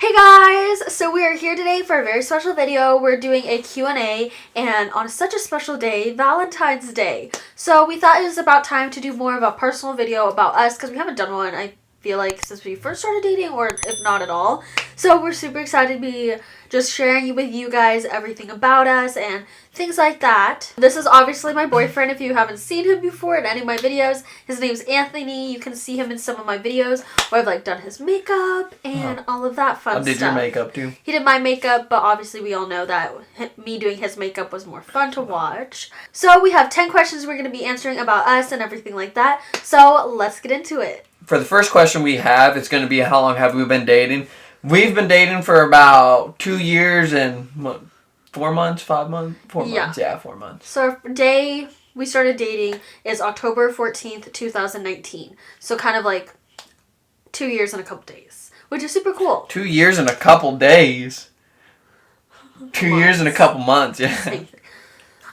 Hey guys! So we are here today for a very special video. We're doing a Q&A and on such a special day, Valentine's Day. So we thought it was about time to do more of a personal video about us because we haven't done one, I feel like, since we first started dating, or if not at all. So we're super excited to be just sharing with you guys everything about us and things like that. This is obviously my boyfriend if you haven't seen him before in any of my videos. His name's Anthony. You can see him in some of my videos where I've done his makeup and all of that fun stuff. Did your makeup too? He did my makeup, but obviously we all know that me doing his makeup was more fun to watch. So we have 10 questions we're going to be answering about us and everything like that. So let's get into it. For the first question we have, it's going to be how long have we been dating? We've been dating for about 2 years and 4 months, 5 months? 4 months, yeah, 4 months. So our day we started dating is October 14th, 2019. So kind of 2 years and a couple days, which is super cool. 2 years and a couple days. 2 years and a couple months, yeah. Same thing.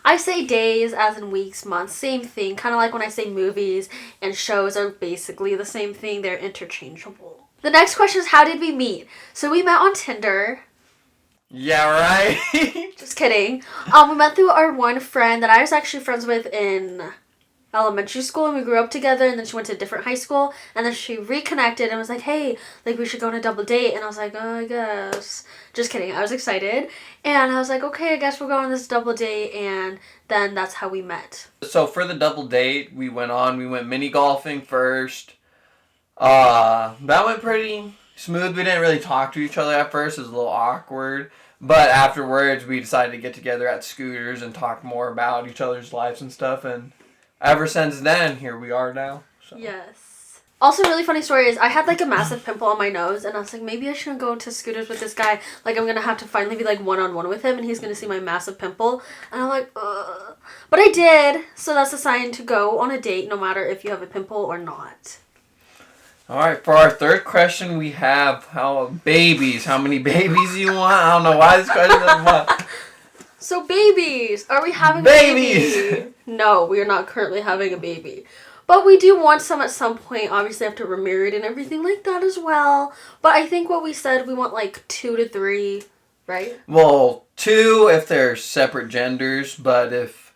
I say days as in weeks, months, same thing. Kind of like when I say movies and shows are basically the same thing. They're interchangeable. The next question is, how did we meet? So we met on Tinder. Yeah, right? Just kidding. We met through our one friend that I was actually friends with in elementary school, and we grew up together, and then she went to a different high school, and then she reconnected and was like, hey, we should go on a double date. And I was like, oh, I guess. Just kidding. I was excited. And I was like, okay, I guess we'll go on this double date, and then that's how we met. So for the double date, we went mini golfing first. That went pretty smooth. We didn't really talk to each other at first. It was a little awkward. But afterwards, we decided to get together at Scooters and talk more about each other's lives and stuff. And ever since then, here we are now. So. Yes. Also, really funny story is I had a massive pimple on my nose, and I was like, maybe I shouldn't go to Scooters with this guy. I'm gonna have to finally be one-on-one with him, and he's gonna see my massive pimple. And I'm like, ugh. But I did, so that's a sign to go on a date no matter if you have a pimple or not. Alright, for our third question, we have babies. How many babies do you want? I don't know why this question is what. So babies! Are we having babies? A baby? No, we are not currently having a baby. But we do want some at some point, obviously after we're married and everything like that as well. But I think what we said, we want 2 to 3, right? Well, 2 if they're separate genders, but if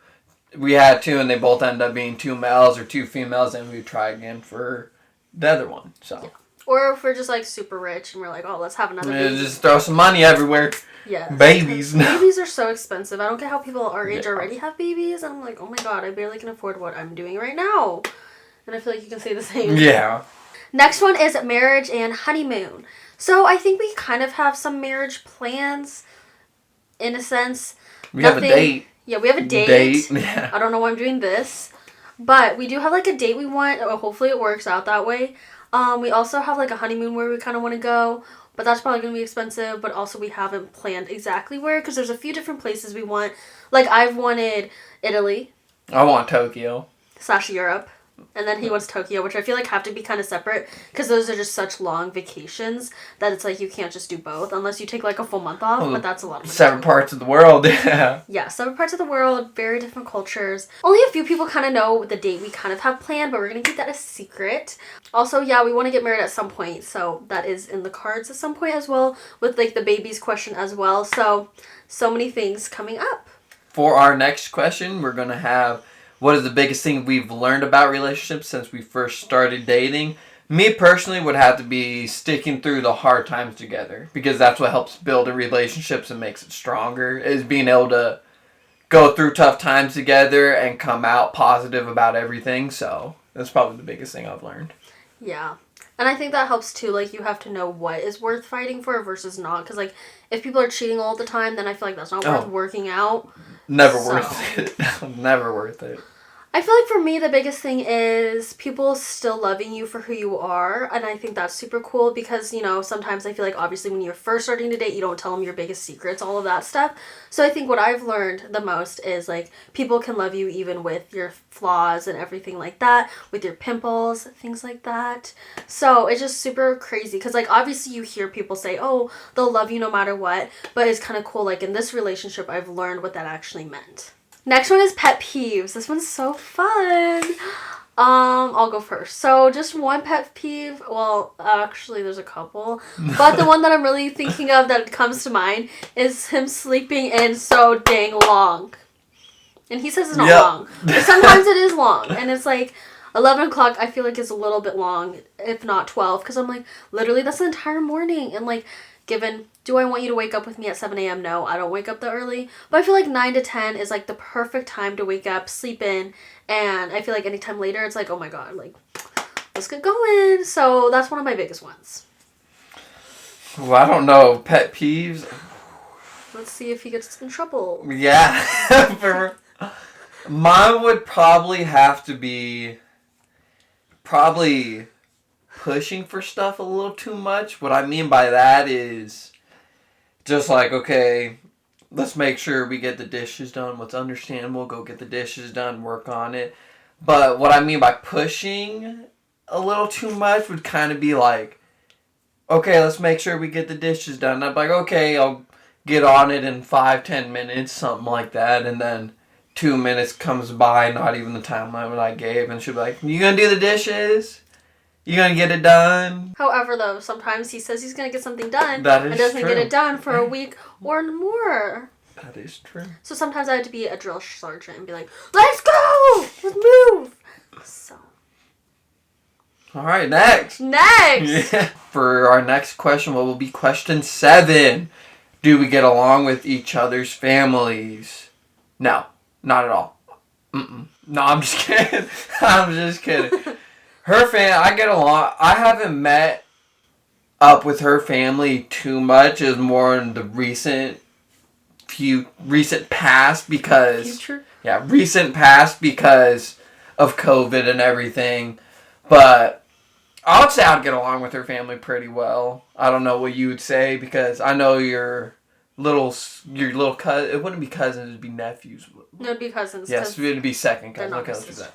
we had 2 and they both end up being 2 males or 2 females, then we'd try again for the other one. So. Yeah. Or if we're just super rich and we're oh, let's have another baby. Just throw some money everywhere. Yeah. Babies. Babies are so expensive. I don't get how people our age already have babies. And I'm like, oh my god, I barely can afford what I'm doing right now. And I feel like you can say the same. Yeah. Next one is marriage and honeymoon. So I think we kind of have some marriage plans, in a sense. We have a date. Yeah, we have a date. Yeah. I don't know why I'm doing this. But we do have a date we want. Hopefully it works out that way. We also have a honeymoon where we kind of want to go. But that's probably going to be expensive. But also we haven't planned exactly where. Because there's a few different places we want. I've wanted Italy. I want Tokyo. / Europe. And then he wants Tokyo, which I feel have to be kind of separate. Because those are just such long vacations that it's you can't just do both. Unless you take a full month off. But that's a lot of money. Separate parts of the world, yeah. Yeah, separate parts of the world. Very different cultures. Only a few people kind of know the date we kind of have planned. But we're going to keep that a secret. Also, yeah, we want to get married at some point. So that is in the cards at some point as well. With the babies question as well. So many things coming up. For our next question, we're going to have... what is the biggest thing we've learned about relationships since we first started dating? Me personally would have to be sticking through the hard times together. Because that's what helps build a relationship and makes it stronger. Is being able to go through tough times together and come out positive about everything. So that's probably the biggest thing I've learned. Yeah. And I think that helps too. You have to know what is worth fighting for versus not. Because if people are cheating all the time, then I feel that's not worth working out. Never worth it. Never worth it. I feel for me, the biggest thing is people still loving you for who you are. And I think that's super cool because, sometimes I feel obviously when you're first starting to date, you don't tell them your biggest secrets, all of that stuff. So I think what I've learned the most is people can love you even with your flaws and everything like that, with your pimples, things like that. So it's just super crazy because obviously you hear people say, oh, they'll love you no matter what. But it's kind of cool. In this relationship, I've learned what that actually meant. Next one is pet peeves. This one's so fun. I'll go first. So just one pet peeve. Well, actually, there's a couple, but the one that I'm really thinking of that comes to mind is him sleeping in so dang long. And he says it's not long, but sometimes it is long, and it's like 11 o'clock. I feel like it's a little bit long, if not 12, because I'm like, literally, that's the entire morning, and like, given, do I want you to wake up with me at 7 a.m.? No, I don't wake up that early. But I feel like 9 to 10 is like the perfect time to wake up, sleep in. And I feel like anytime later, it's like, oh my God, like, let's get going. So that's one of my biggest ones. Well, I don't know. Pet peeves? Let's see if he gets in trouble. Yeah. Mine would probably have to be pushing for stuff a little too much. What I mean by that is just like, okay, let's make sure we get the dishes done. What's understandable, go get the dishes done, work on it. But what I mean by pushing a little too much would kind of be like, okay, let's make sure we get the dishes done. And I'm like, okay, I'll get on it in 5-10 minutes, something like that. And then 2 minutes comes by, not even the time limit I gave. And she'll be like, you gonna do the dishes? You gonna get it done? However, though, sometimes he says he's gonna get something done and doesn't true. get it done for a week or more. That is true. So sometimes I have to be a drill sergeant and be like, let's go! Let's move! So. Alright, next! Yeah. For our next question, what will be question 7? Do we get along with each other's families? No, not at all. No, I'm just kidding. I'm just kidding. I get along. I haven't met up with her family too much. Is more in the recent past because Future? Yeah, recent past because of COVID and everything. But I would say I'd get along with her family pretty well. I don't know what you would say because I know your little cousin. It wouldn't be cousins; it'd be nephews. No, it'd be cousins. Yes, it'd be second cousins. They're not Okay, let's do that.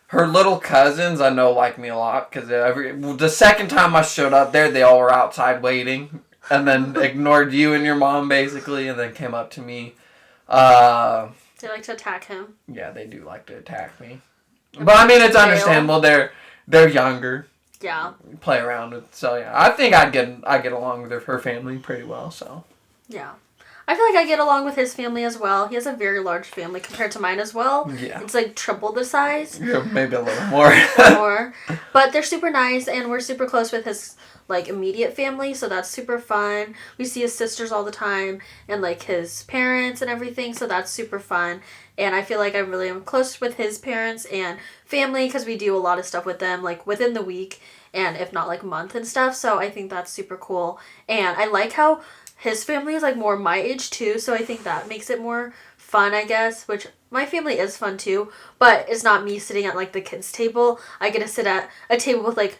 Her little cousins, I know, like me a lot because the second time I showed up there, they all were outside waiting, and then ignored you and your mom basically, and then came up to me. They like to attack him. Yeah, they do like to attack me, but I mean it's understandable. They're younger. Yeah. Play around with, so yeah, I think I get along with her family pretty well. So. Yeah. I feel like I get along with his family as well. He has a very large family compared to mine as well. Yeah. It's like triple the size. Yeah, maybe a little more. More. But they're super nice and we're super close with his like immediate family, so that's super fun. We see his sisters all the time and like his parents and everything, so that's super fun. And I feel like I really am close with his parents and family because we do a lot of stuff with them like within the week and if not like month and stuff. So I think that's super cool. And I like how his family is like more my age too, so I think that makes it more fun, I guess, which my family is fun too, but it's not me sitting at like the kids' table. I get to sit at a table with like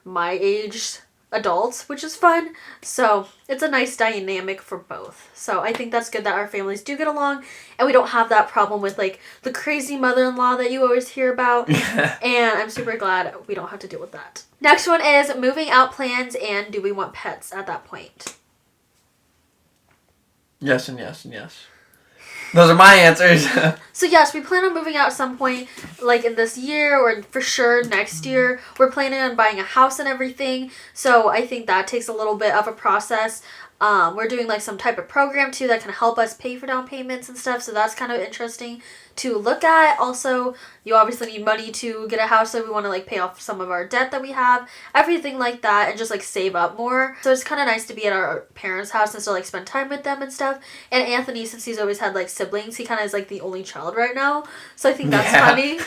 my aged adults, which is fun. So it's a nice dynamic for both. So I think that's good that our families do get along and we don't have that problem with like the crazy mother-in-law that you always hear about. And I'm super glad we don't have to deal with that. Next one is moving out plans and do we want pets at that point? Yes and yes and yes. Those are my answers. So yes, we plan on moving out at some point, like in this year or for sure next year. We're planning on buying a house and everything. So I think that takes a little bit of a process. We're doing like some type of program too that can help us pay for down payments and stuff. So that's kind of interesting to look at. Also, you obviously need money to get a house, so we want to like pay off some of our debt that we have, everything like that, and just like save up more. So it's kind of nice to be at our parents' house and still like spend time with them and stuff. And Anthony, since he's always had like siblings, he kind of is like the only child right now. So I think that's funny.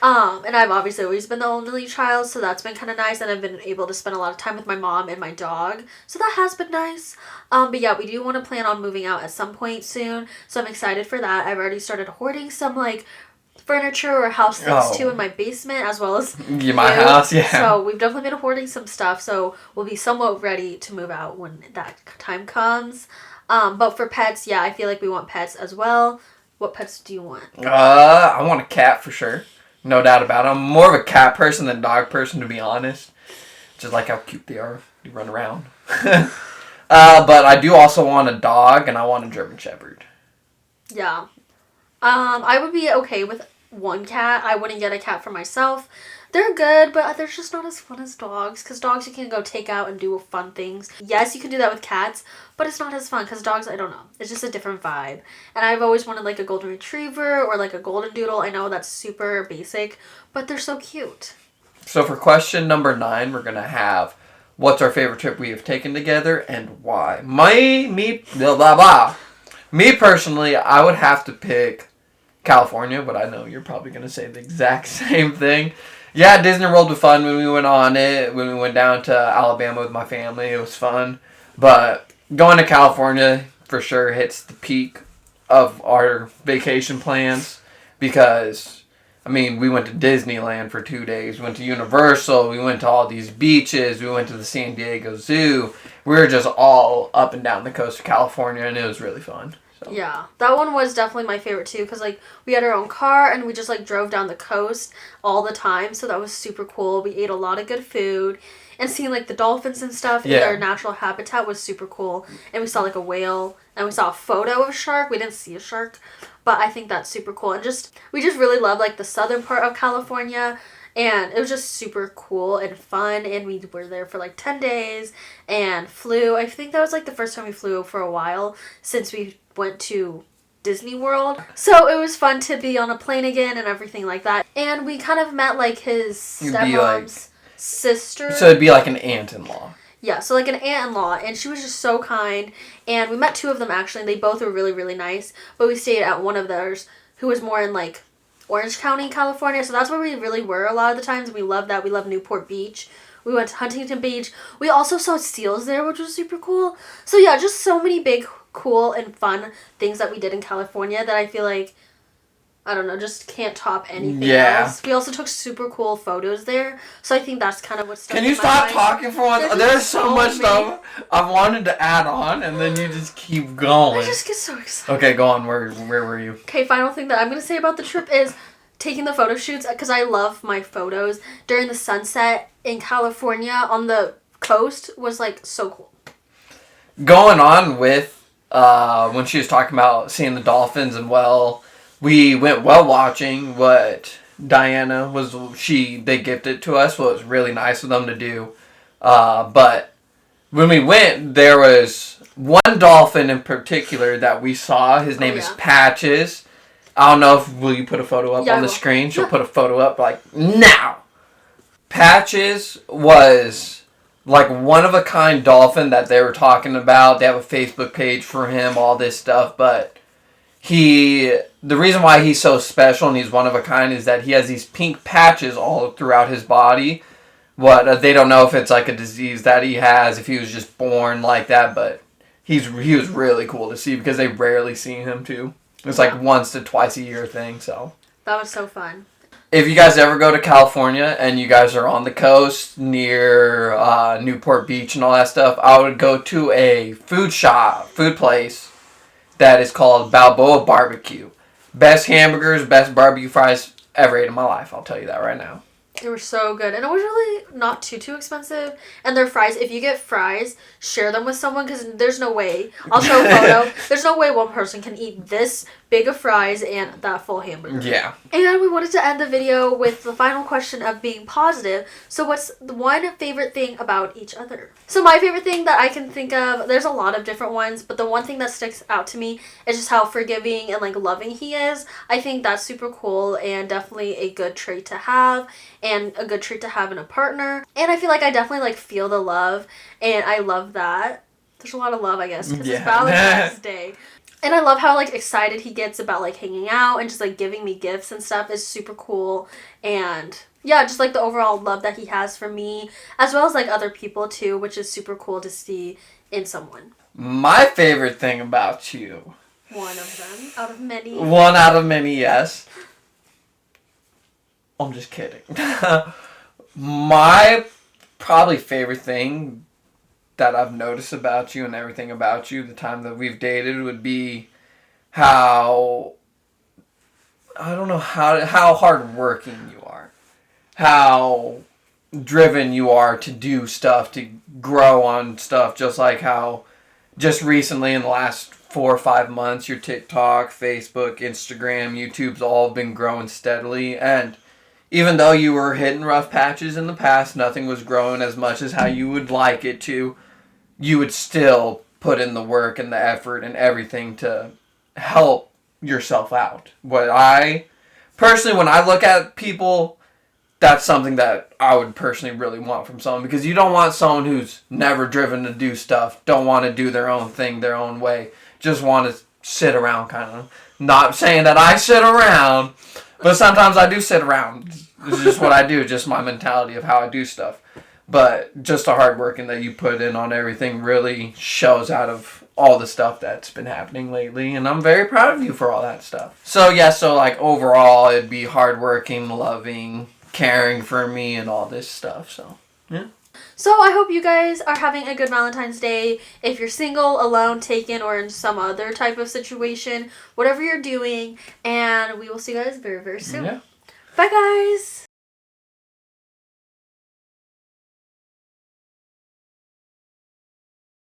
And I've obviously always been the only child, so that's been kind of nice, and I've been able to spend a lot of time with my mom and my dog, so that has been nice. But yeah, we do want to plan on moving out at some point soon, so I'm excited for that. I've already started hoarding some like furniture or house things too in my basement, as well as my house. Yeah, so we've definitely been hoarding some stuff, so we'll be somewhat ready to move out when that time comes. But for pets, yeah, I feel like we want pets as well. What pets do you want? I want a cat for sure. No doubt about it. I'm more of a cat person than dog person, to be honest. Just like how cute they are. You run around. But I do also want a dog, and I want a German Shepherd. Yeah. I would be okay with one cat. I wouldn't get a cat for myself. They're good, but they're just not as fun as dogs. Because dogs you can go take out and do fun things. Yes, you can do that with cats, but it's not as fun. Because dogs, I don't know. It's just a different vibe. And I've always wanted like a golden retriever or like a golden doodle. I know that's super basic, but they're so cute. So for question number 9, we're going to have, what's our favorite trip we have taken together and why? Blah, blah, blah. Me personally, I would have to pick California, but I know you're probably going to say the exact same thing. Yeah, Disney World was fun when we went on it. When we went down to Alabama with my family, it was fun. But going to California for sure hits the peak of our vacation plans because, I mean, we went to Disneyland for 2 days. We went to Universal. We went to all these beaches. We went to the San Diego Zoo. We were just all up and down the coast of California, and it was really fun. So. Yeah, that one was definitely my favorite too because like we had our own car and we just like drove down the coast all the time, so that was super cool. We ate a lot of good food and seeing like the dolphins and stuff in their natural habitat was super cool. And we saw like a whale and we saw a photo of a shark. We didn't see a shark, but I think that's super cool. And we just really love like the southern part of California. And it was just super cool and fun. And we were there for like 10 days and flew. I think that was like the first time we flew for a while since we went to Disney World. So it was fun to be on a plane again and everything like that. And we kind of met like his stepmom's sister. So it'd be like an aunt-in-law. Yeah, so like an aunt-in-law, and she was just so kind. And we met 2 of them actually, and they both were really, really nice. But we stayed at one of theirs who was more in like Orange County, California. So that's where we really were a lot of the times. We love that. We love Newport Beach. We went to Huntington Beach. We also saw seals there, which was super cool. So yeah, just so many big, cool, and fun things that we did in California that I feel like, I don't know, just can't top anything else. We also took super cool photos there. So I think that's kind of what stuck in my mind. Can you stop talking for once? There's so much stuff I wanted to add on, and then you just keep going. I just get so excited. Okay, go on. Where were you? Okay, final thing that I'm going to say about the trip is taking the photo shoots, because I love my photos during the sunset in California on the coast was like so cool. Going on with when she was talking about seeing the dolphins and we went whale watching. What Diana they gifted to us. Well, it was really nice of them to do. But when we went, there was one dolphin in particular that we saw. His name is Patches. I don't know will you put a photo up on the screen? She'll put a photo up like now. Patches was like one-of-a-kind dolphin that they were talking about. They have a Facebook page for him, all this stuff. But the reason why he's so special and he's one-of-a-kind is that he has these pink patches all throughout his body. They don't know if it's like a disease that he has, if he was just born like that. But he was really cool to see because they rarely see him too. It's like once to twice a year thing. So that was so fun. If you guys ever go to California and you guys are on the coast near Newport Beach and all that stuff, I would go to a food place that is called Balboa Barbecue. Best hamburgers, best barbecue fries ever ate in my life. I'll tell you that right now. They were so good. And it was really not too expensive. And their fries, if you get fries, share them with someone because there's no way. I'll show a photo. There's no way one person can eat this big of fries and that full hamburger. Yeah. And we wanted to end the video with the final question of being positive. So what's the one favorite thing about each other? So my favorite thing that I can think of, there's a lot of different ones, but the one thing that sticks out to me is just how forgiving and like loving he is. I think that's super cool and definitely a good trait to have and a good trait to have in a partner. And I feel like I definitely like feel the love and I love that. There's a lot of love, I guess, because it's Valentine's Day. And I love how, like, excited he gets about, like, hanging out and just, like, giving me gifts and stuff is super cool. And, yeah, just, like, the overall love that he has for me, as well as, like, other people, too, which is super cool to see in someone. My favorite thing about you. One of them, out of many. One out of many, yes. I'm just kidding. My probably favorite thing that I've noticed about you and everything about you the time that we've dated would be how hardworking you are, how driven you are to do stuff, to grow on stuff, just like how just recently in the last 4 or 5 months, your TikTok, Facebook, Instagram, YouTube's all been growing steadily. And even though you were hitting rough patches in the past, nothing was growing as much as how you would like it to, you would still put in the work and the effort and everything to help yourself out. When I look at people, that's something that I would personally really want from someone, because you don't want someone who's never driven to do stuff, don't want to do their own thing their own way, just want to sit around kind of. Not saying that I sit around, but sometimes I do sit around. It's just what I do, just my mentality of how I do stuff. But just the hard work that you put in on everything really shows out of all the stuff that's been happening lately. And I'm very proud of you for all that stuff. So yeah, so like overall, it'd be hardworking, loving, caring for me, and all this stuff. So yeah. So I hope you guys are having a good Valentine's Day. If you're single, alone, taken, or in some other type of situation, whatever you're doing. And we will see you guys very, very soon. Yeah. Bye, guys.